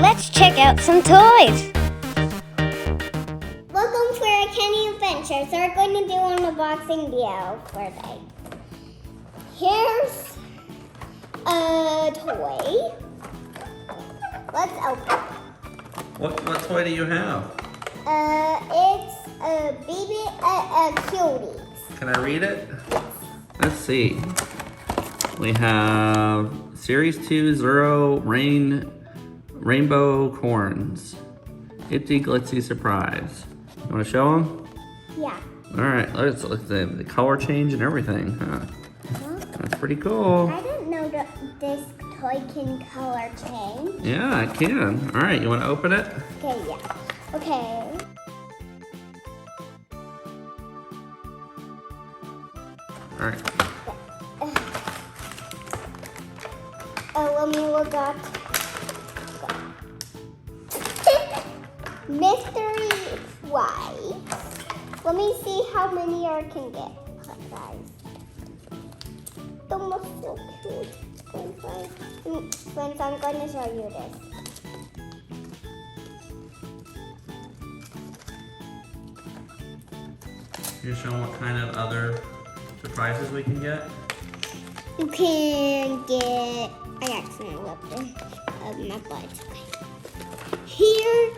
Let's check out some toys. Welcome to our Kenny Adventure. So we're going to do an unboxing video for today. Here's a toy. Let's open. What toy do you have? It's a baby cuties. Can I read it? Let's see. We have Series 2 Zero Rainbocorns. Itsy Glitzy Surprise. You want to show them? Yeah. All right, let's look at the color change and everything, huh? That's pretty cool. I didn't know that this toy can color change. Yeah, it can. All right, you want to open it? Okay, yeah. Okay. All right. Let me look at mystery prize. Let me see how many I can get. Guys, that was so cute. Friends, I'm going to show you this. You're showing what kind of other surprises we can get? You can get. I accidentally left my butt. Here,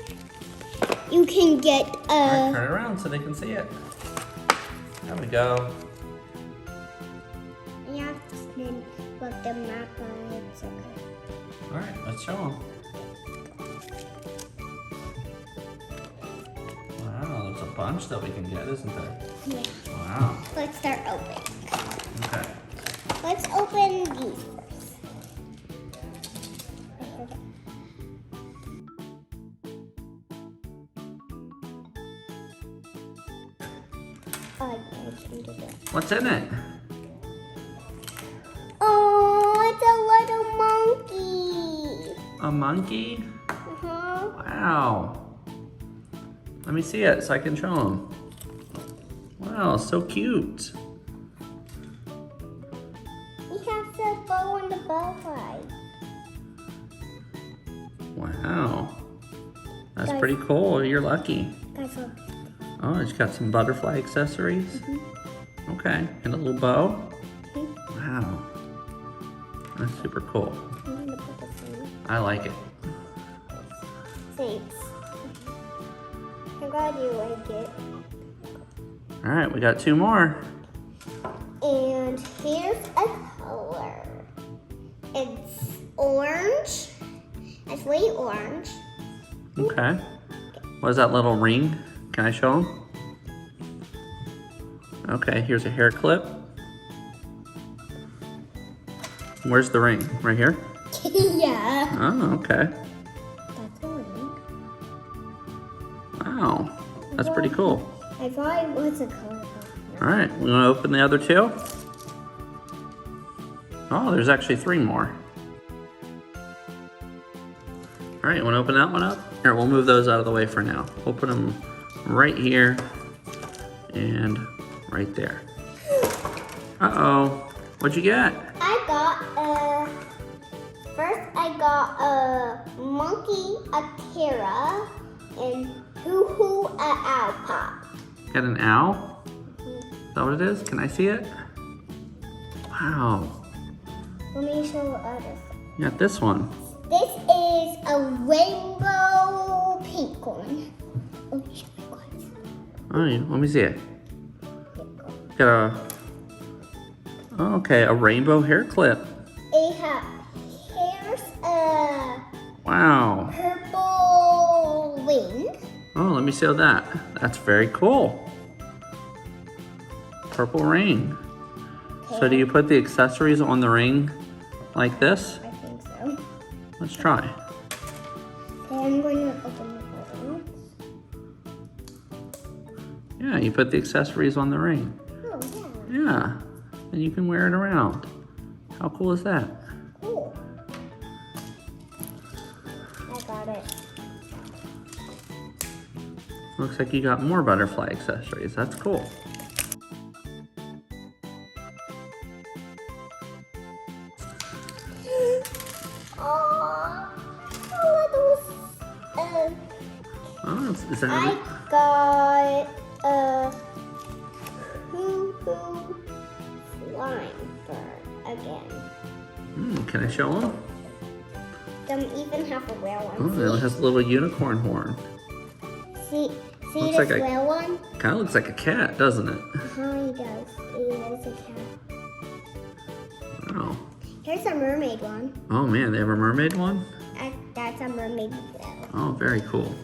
you can get All right, turn it around so they can see it. There we go. I accidentally left the map on it. It's okay. All right, let's show them. Wow, there's a bunch that we can get, isn't there? Yeah. Wow. Let's start opening. Okay. Let's open these first. I can do that. What's in it? Oh, it's a little monkey. A monkey? Uh-huh. Wow. Let me see it so I can show them. Wow, so cute. He has the bow on the butterfly. Wow. That's Guys. pretty cool. You're lucky. Guys, look. Oh, it's got some butterfly accessories. Mm-hmm. Okay, and a little bow. Mm-hmm. Wow. That's super cool. I'm gonna put this in. I like it. Thanks. I'm glad you like it. All right, we got two more. And here's a color. It's orange. It's light orange. Okay. What is that little ring? Can I show them? Okay, here's a hair clip. Where's the ring? Right here? Yeah. Oh, okay. That's a ring. Wow. That's pretty cool. I thought it was a color. All right, we want to open the other two? Oh, there's actually three more. All right, you want to open that one up? Here, we'll move those out of the way for now. We'll put them right here and right there. Uh-oh, what'd you get? I got first I got a monkey, a Tara, and hoo-hoo, a owl pop. Got an owl? Is that what it is? Can I see it? Wow, Let me show you others. you got this one. This is a rainbow pink one. Oh, show me guys. Oh, yeah, let me see it. Got a, oh, okay, a rainbow hair clip. Here's a Wow. purple ring. Oh, let me see that. That's very cool. Purple ring. So do you put the accessories on the ring like this? I think so. Let's try. Okay, I'm going to open the other one. Yeah, you put the accessories on the ring. Oh, yeah. Yeah, and you can wear it around. How cool is that? Cool. I got it. Looks like you got more butterfly accessories. That's cool. Oh, a little Oh, is that I got a hoo-hoo flying bird again. Can I show him? Don't even have a real one. Oh, it has a little unicorn horn. See Looks this like a- real one? Kind of looks like a cat, doesn't it? He does. It is a cat. Wow. Here's a mermaid one. Oh man, they have a mermaid one? That's a mermaid though. Oh, very cool.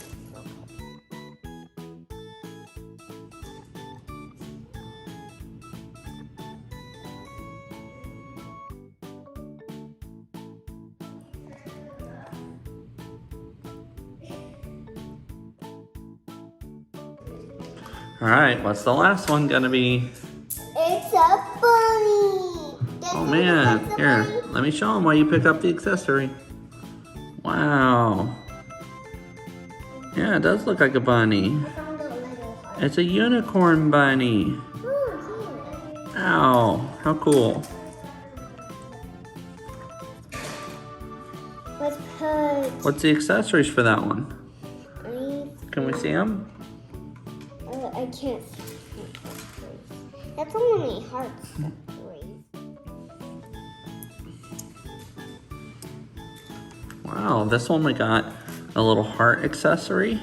All right, what's the last one gonna be? It's a bunny. Oh man, here, let me show them why you pick up the accessory. Wow. Yeah, it does look like a bunny. It's a unicorn bunny. Ow, how cool. Let's put. What's the accessories for that one? Can we see them? I can't. That's only hearts. Wow, this one we got a little heart accessory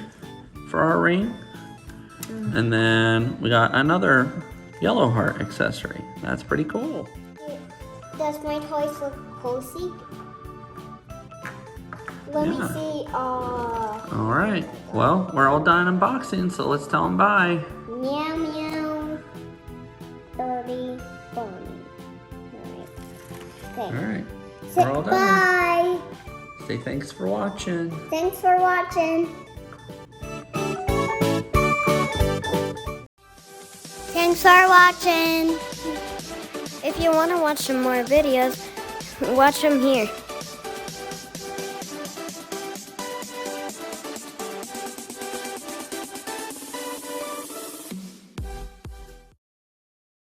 for our ring. And then we got another yellow heart accessory. That's pretty cool. Does my toys look cozy? Let me Yeah. see. All right, well, we're all done unboxing, so let's tell them bye. Meow meow. Dirty bunny. All Okay. right, Say we're all done. bye. Say thanks for watching. Thanks for watching. Thanks for watching. If you want to watch some more videos, watch them here.